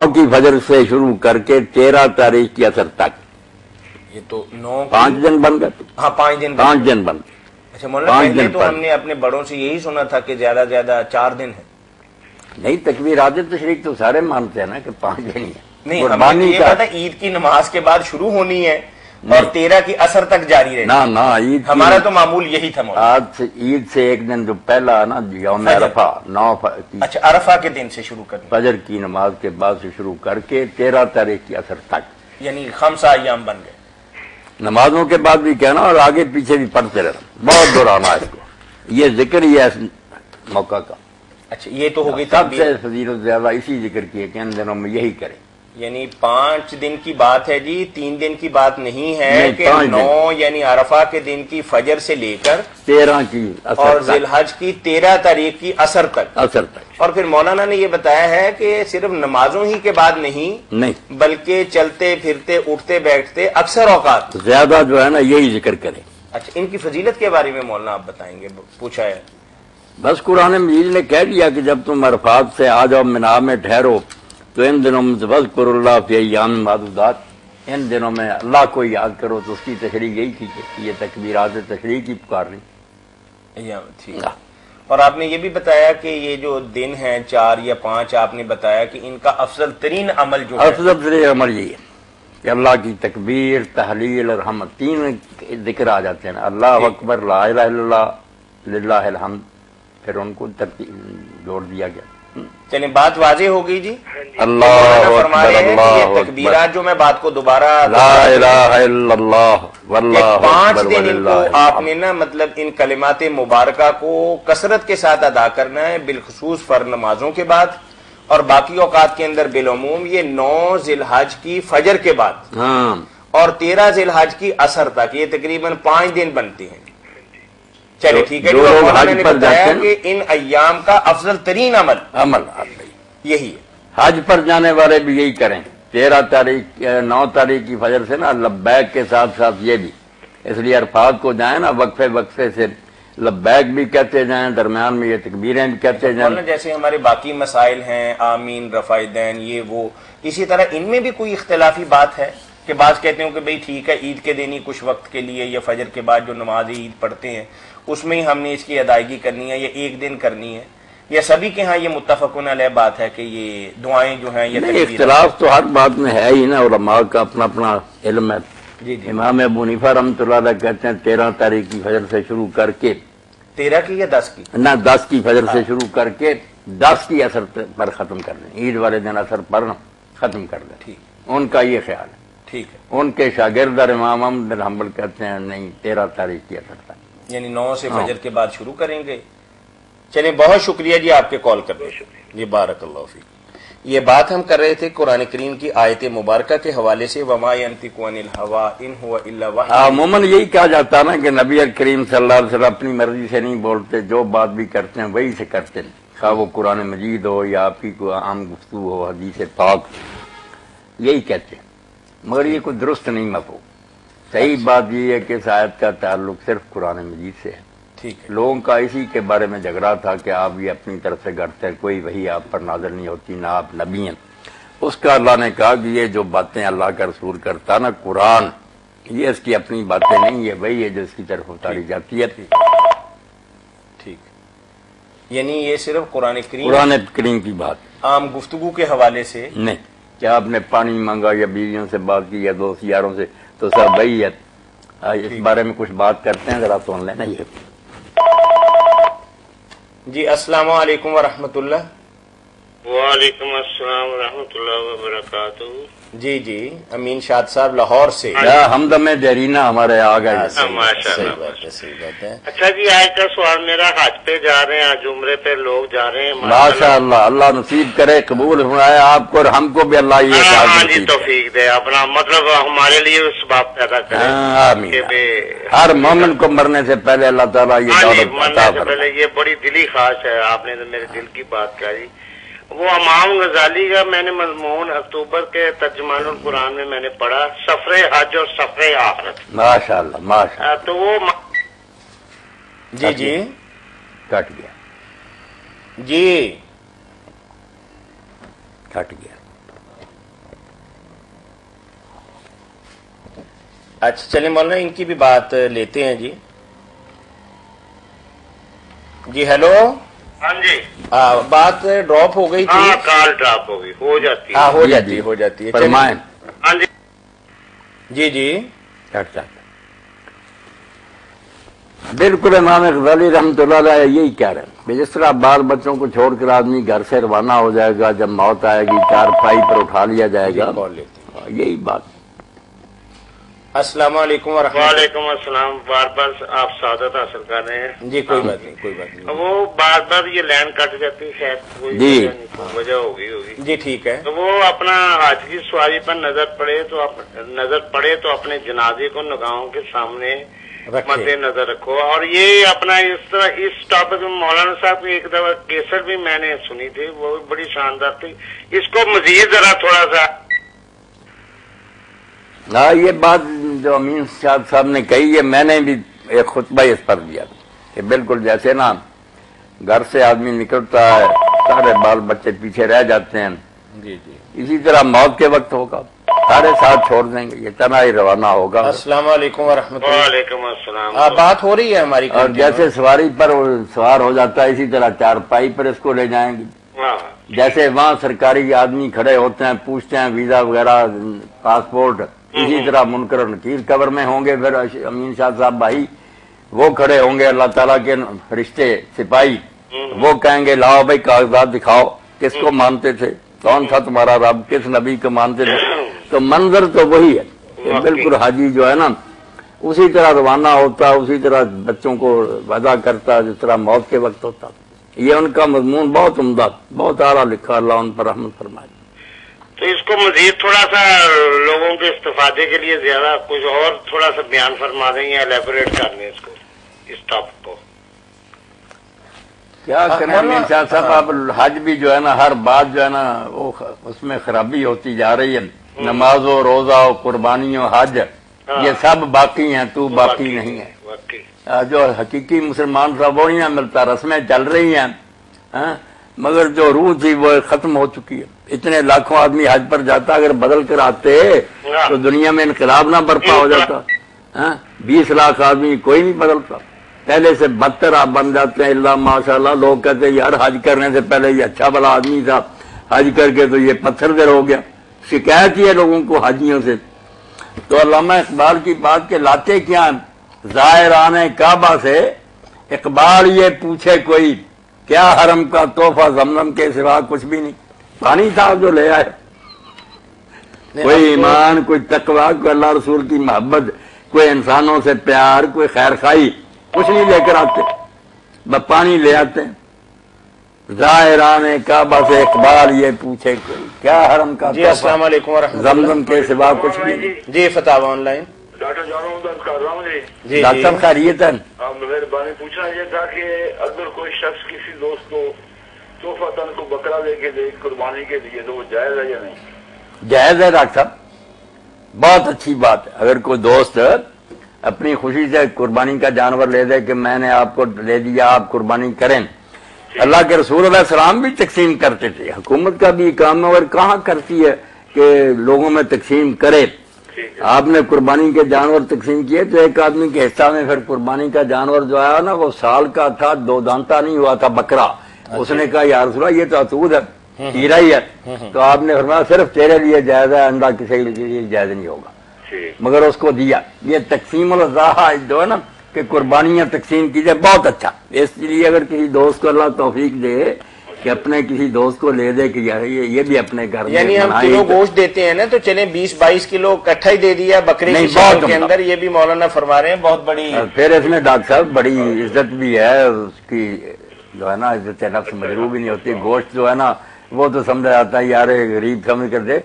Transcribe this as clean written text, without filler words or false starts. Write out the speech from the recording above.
کی فجر سے شروع کر کے 13 تاریخ کی اثر تک، یہ تو 9 5 دن بن گئے۔ ہاں 5 دن 5 دن بن گئے۔ اچھا مولانا، پہلے تو ہم نے اپنے بڑوں سے یہی سنا تھا کہ زیادہ سے زیادہ 4 دن ہے۔ نہیں، تکبیرات تشریق تو سارے مانتے ہیں نا کہ 5 دن ہی ہے۔ نہیں، ہمیں یہ پتا عید کی نماز کے بعد شروع ہونی ہے اور 13 کی اثر تک جاری رہے۔ نہ عید ہمارا تو معمول یہی تھا مولانا۔ آج سے عید سے ایک دن جو پہلا نا یوم عرفہ 9 اچھا عرفہ کے دن سے شروع کرنا، فجر کی نماز کے بعد سے شروع کر کے 13 تاریخ کی اثر تک، یعنی 5 ایام بن گئے۔ نمازوں کے بعد بھی کہنا اور آگے پیچھے بھی پڑھتے رہنا، بہت دہرانا اس کو، یہ ذکر ہی ہے اس موقع کا۔ اچھا یہ تو ہو گئی سب سے فضیلت زیادہ اسی ذکر کی ہے کہ ان دنوں میں یہی کریں، یعنی 5 دن کی بات ہے جی، 3 دن کی بات نہیں ہے کہ 9 یعنی عرفہ کے دن کی فجر سے لے کر 13 کی اور ذی الحج کی 13 تاریخ کی اثر تک۔ اور پھر مولانا نے یہ بتایا ہے کہ صرف نمازوں ہی کے بعد نہیں بلکہ چلتے پھرتے اٹھتے بیٹھتے اکثر اوقات زیادہ جو ہے نا یہی ذکر کریں۔ اچھا ان کی فضیلت کے بارے میں مولانا آپ بتائیں گے، پوچھا ہے۔ بس قرآن مجید نے کہہ دیا کہ جب تم عرفات سے آ جاؤ، منا میں ٹھہرو، تو ان دنوں میں وذکر اللہ فی ایام معدودات، ان دنوں میں اللہ کو یاد کرو۔ تو اس کی تشریح یہی تھی کہ یہ تکبیرات تشریح کی پکار رہی۔ ٹھیک۔ اور آپ نے یہ بھی بتایا کہ یہ جو دن ہیں 4 یا 5، آپ نے بتایا کہ ان کا افضل ترین عمل جو ہے، افضل ترین عمل یہ ہے کہ اللہ کی تکبیر، تحلیل اور حمد، 3 ذکر آ جاتے ہیں، اللہ اکبر، لا الہ الا اللہ، للہ الحمد، پھر ان کو ترتیب جوڑ دیا گیا۔ چلیں بات واضح ہو گئی جی۔ اللہ فرما رہے ہیں کہ یہ تکبیرات جو میں بات کو دوبارہ لا الہ الا اللہ واللہ 5 دن ان کو آپ نے نا مطلب ان کلمات مبارکہ کو کثرت کے ساتھ ادا کرنا ہے، بالخصوص فرض نمازوں کے بعد، اور باقی اوقات کے اندر بالعموم یہ 9 ذی الحج کی فجر کے بعد اور 13 ذی الحج کی اثر تک، یہ تقریباً 5 دن بنتے ہیں۔ چلے ٹھیک ہے، جو مولانا نے بتایا کہ ان ایام کا افضل ترین عمل یہی ہے۔ حج پر جانے والے بھی یہی کریں، 13 تاریخ 9 تاریخ کی فجر سے نا لبیک کے ساتھ ساتھ یہ بھی، اس لیے عرفات کو جائیں نا وقفے سے لبیک بھی کہتے جائیں، درمیان میں یہ تکبیریں بھی کہتے جائیں۔ جیسے ہمارے باقی مسائل ہیں، آمین، رفع دین، یہ وہ، اسی طرح ان میں بھی کوئی اختلافی بات ہے کہ بعض کہتے ہیں کہ بھئی ٹھیک ہے عید کے دن ہی کچھ وقت کے لیے یا فجر کے بعد جو نماز عید پڑھتے ہیں اس میں ہی ہم نے اس کی ادائیگی کرنی ہے یا ایک دن کرنی ہے، یا سبھی کے ہاں یہ متفقون علیہ بات ہے کہ یہ دعائیں جو ہیں یہ اختلاف تو ہر بات میں ہے ہی نا، علماء کا اپنا اپنا علم ہے۔ امام ابو حنیفہ رحمۃ اللہ علیہ کہتے ہیں 13 تاریخ کی فجر سے شروع کر کے 13 کی یا 10 کی؟ نہ 10 کی فجر سے شروع کر کے 10 کی اثر پر ختم کر دیں، عید والے دن اثر پر ختم کر دیں۔ ٹھیک، ان کا یہ خیال ہے۔ ٹھیک ہے۔ ان کے شاگرد امام احمد بن حنبل کہتے ہیں نہیں 13 تاریخ کی اثر تک، یعنی 9 سے فجر کے بعد شروع کریں گے۔ چلیں بہت شکریہ جی آپ کے کال کرنے کا جی، بارک اللہ فیک۔ یہ بات ہم کر رہے تھے قرآن کریم کی آیت مبارکہ کے حوالے سے، وما ينطق عن الهوى ان هو الا وحی۔ عموماً یہی کہا جاتا ہے نا کہ نبی کریم صلی اللہ علیہ وسلم اپنی مرضی سے نہیں بولتے، جو بات بھی کرتے ہیں وہی سے کرتے ہیں، خواہ وہ قرآن مجید ہو یا آپ کی کوئی عام گفتگو ہو، حدیث پاک، یہی کہتے ہیں، مگر یہ کوئی درست نہیں مفہوم۔ صحیح بات یہ ہے کہ اس آیت کا تعلق صرف قرآن مجید سے ہے۔ ٹھیک ہے۔ لوگوں کا اسی کے بارے میں جھگڑا تھا کہ آپ یہ اپنی طرف سے گھڑتے ہیں، کوئی وحی آپ پر نازل نہیں ہوتی، نہ آپ نبی ہیں۔ اس کا اللہ نے کہا کہ یہ جو باتیں اللہ کا رسول کرتا نا قرآن، یہ اس کی اپنی باتیں نہیں، یہ وہی ہے جو اس کی طرف اتاری جاتی ہے۔ ٹھیک، یعنی یہ صرف قرآن کریم کی بات، عام گفتگو کے حوالے سے نہیں۔ کیا آپ نے پانی مانگا یا بیویوں سے بات کی یا دوست یاروں سے، تو سب وہی ہے۔ اس بارے میں کچھ بات کرتے ہیں، ذرا سن لینا۔ یہ جی السلام علیکم ورحمۃ اللہ۔ وعلیکم السلام ورحمۃ اللہ وبرکاتہ۔ جی جی امین شاد صاحب لاہور سے۔ ہمدم دیرینہ ہمارے آ گئے۔ صحیح بات ہے، صحیح بات ہے۔ اچھا جی آج کا سوال میرا، حج پہ جا رہے ہیں، آج عمرے پہ لوگ جا رہے ہیں، ماشاء اللہ، اللہ نصیب کرے، قبول فرمائے آپ کو اور ہم کو بھی اللہ یہ ہاں جی توفیق دے، اپنا مطلب ہمارے لیے اسباب پیدا کرے۔ آمین۔ ہر مومن کو مرنے سے پہلے اللہ تعالیٰ یہ دولت مرنے سے پہلے، یہ بڑی دلی خواہش ہے، آپ نے میرے دل کی بات کہی۔ وہ امام غزالی کا میں نے مضمون اکتوبر کے ترجمان القرآن میں میں نے پڑھا، سفر حج اور سفر آخرت۔ ماشاء اللہ ماشاء اللہ۔ تو وہ جی جی کٹ گیا، جی کٹ گیا۔ اچھا چلیں مولانا ان کی بھی بات لیتے ہیں جی. جی ہیلو. ہاں جی. بات ڈراپ ہو گئی تھی. ہاں کال ڈراپ ہو گئی. ہو جاتی ہے. ہاں ہو جاتی ہے. فرمائیں. ہاں جی. جی بالکل امام غزالی رحمۃ اللہ علیہ یہی کہہ رہے ہیں کہ جس طرح بال بچوں کو چھوڑ کر آدمی گھر سے روانہ ہو جائے گا، جب موت آئے گی چارپائی پر اٹھا لیا جائے گا. یہی بات. السلام علیکم ورحمۃ اللہ. وعلیکم السلام. بار بار آپ سعادت حاصل کر رہے ہیں. جی کوئی بات نہیں. وہ بار بار یہ لائن کٹ جاتی ہے، شاید جی وجہ ہوگی. جی ٹھیک ہے. تو وہ اپنا حج کی سواری پر نظر پڑے تو اپنے جنازے کو نگاہوں کے سامنے مد نظر رکھو. اور یہ اپنا اس طرح اس ٹاپک میں مولانا صاحب کی ایک دفعہ کیسٹ بھی میں نے سنی تھی، وہ بھی بڑی شاندار تھی. اس کو مزید ذرا تھوڑا سا. ہاں یہ بات جو امین صاحب نے کہی ہے، میں نے بھی ایک خطبہ اس پر دیا کہ بالکل جیسے نا گھر سے آدمی نکلتا ہے سارے بال بچے پیچھے رہ جاتے ہیں، جی اسی طرح موت کے وقت ہوگا، سارے ساتھ چھوڑ دیں گے، یہ تنہا ہی روانہ ہوگا. السلام علیکم ورحمۃ اللہ. وعلیکم السلام. بات ہو رہی ہے ہماری. اور جیسے سواری پر سوار ہو جاتا ہے اسی طرح چارپائی پر اس کو لے جائیں گے. جیسے وہاں سرکاری آدمی کھڑے ہوتے ہیں پوچھتے ہیں ویزا وغیرہ پاسپورٹ، اسی طرح منکر و نکیر قبر میں ہوں گے. پھر امین شاہ صاحب بھائی وہ کھڑے ہوں گے، اللہ تعالیٰ کے فرشتے سپاہی، وہ کہیں گے لاؤ بھائی کاغذات دکھاؤ، کس کو مانتے تھے، کون تھا تمہارا رب، کس نبی کو مانتے تھے. تو منظر تو وہی ہے کہ بالکل حاجی جو ہے نا اسی طرح روانہ ہوتا، اسی طرح بچوں کو وعدہ کرتا جس طرح موت کے وقت ہوتا. یہ ان کا مضمون بہت عمدہ، بہت اعلیٰ لکھا، اللہ ان پر رحمت فرمائے. تو اس کو مزید تھوڑا سا لوگوں کے استفادے کے لیے زیادہ کچھ اور تھوڑا سا بیان فرما دیں یا الیبوریٹ کر لیں اس کو، اس ٹاپک کو. کیا کریں امین شاہ صاحب، اب حج بھی جو ہے نا ہر بات جو ہے نا وہ اس میں خرابی ہوتی جا رہی ہے. نماز و روزہ و قربانی و حج یہ سب باقی ہیں، تو باقی نہیں ہے. جو حقیقی مسلمان تھا وہ نہیں ملتا، رسمیں چل رہی ہیں مگر جو روح تھی وہ ختم ہو چکی ہے. اتنے لاکھوں آدمی حج پر جاتا، اگر بدل کر آتے تو دنیا میں انقلاب نہ برپا ہو جاتا. 20 لاکھ آدمی کوئی نہیں بدلتا، پہلے سے بدتر آپ بن جاتے ہیں. اللہ ماشاء اللہ لوگ کہتے ہیں یار حج کرنے سے پہلے یہ اچھا بھلا آدمی تھا، حج کر کے تو یہ پتھر دل ہو گیا. شکایت ہی ہے لوگوں کو حاجیوں سے. تو علامہ اقبال کی بات کے لاتے کیا زائران کعبہ سے اقبال یہ پوچھے کوئی کیا حرم کا تحفہ زمزم کے سوا کچھ بھی نہیں. پانی تھا جو لے آئے، کوئی ایمان، کوئی تقوی، کوئی اللہ رسول کی محبت، کوئی انسانوں سے پیار، کوئی خیر خواہی، کچھ نہیں لے کر آتے، بس پانی لے آتے ہیں. زائران کعبہ سے اقبال یہ پوچھے کوئی کیا حرم کا جی السلام علیکم ورحمۃ اللہ. زمزم کے سوا کچھ بھی نہیں. جی فتح آن لائن. ڈاکٹر جان کر رہا ہوں جی. ڈاکٹر صاحب خیریت ہے. مہربانی پوچھنا یہ تھا کہ اگر کوئی شخص کسی دوست کو تحفہ تن کو بکرا لے کے دے قربانی کے لیے تو وہ جائز ہے یا نہیں؟ جائز ہے ڈاکٹر صاحب، بہت اچھی بات ہے. اگر کوئی دوست اپنی خوشی سے قربانی کا جانور لے دے کہ میں نے آپ کو لے دیا آپ قربانی کریں. اللہ کے رسول علیہ السلام بھی تقسیم کرتے تھے، حکومت کا بھی کام ہے اور کہاں کرتی ہے کہ لوگوں میں تقسیم کرے. آپ نے قربانی کے جانور تقسیم کیے تو ایک آدمی کے حصہ میں پھر قربانی کا جانور جو آیا نا وہ سال کا تھا، 2 دانتا نہیں ہوا تھا بکرا. اس نے کہا یا رسول اللہ یہ تو اتود ہے، ہیرا ہی ہے. تو آپ نے فرمایا صرف تیرے لیے جائز ہے، اندھا کسی کے لیے جائز نہیں ہوگا. مگر اس کو دیا. یہ تقسیم الاضحیٰ جو ہے نا کہ قربانیاں تقسیم کیجئے بہت اچھا. اس لیے اگر کسی دوست کو اللہ توفیق دے کہ اپنے کسی دوست کو لے دے کہ یار یہ بھی اپنے گھر میں یعنی ہم کلو گوشت دیتے ہیں نا تو چلیں 20-22 کلو اکٹھا ہی دے دیا بکری کی شکل کے اندر، یہ بھی مولانا فرما رہے ہیں بہت بڑی. پھر اس میں ڈاکٹر صاحب بڑی عزت بھی ہے اس کی جو ہے نا، عزت نفس مجروح بھی نہیں ہوتی. گوشت جو ہے نا وہ تو سمجھا جاتا ہے یار غریب سمجھ کر دے.